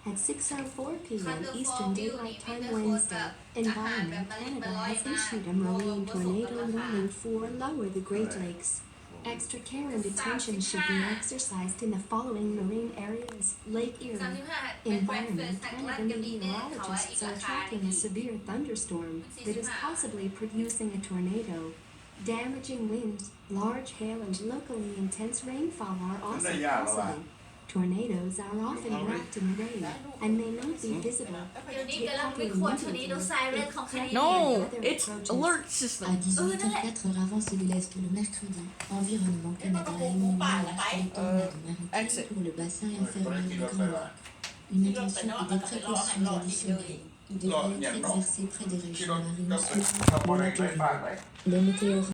At 6:04 p.m. Eastern Daylight Time Wednesday, Environment Canada has issued a marine tornado warning for Lower the Great Lakes. Extra care and attention should be exercised in the following marine areas: Lake Erie. Environment Canada meteorologists are tracking a severe thunderstorm that is possibly producing a tornado. Damaging winds, large hail, and locally intense rainfall are also possible. Tornadoes are often wrapped in rain and may not be visible. เดี๋ยวนี้กำลังวิเคราะห์ tornado siren ของแคนาดา No, it's alert À system. 18h04 avance de l'Est le mercredi, Environnement Canada émet une alerte sur les tornades maritimes pour le bassin inférieur du Grand Lac. Une attention et des précautions additionnelles devraient être exercées près des régions marines sud de la Floride. Les météorologues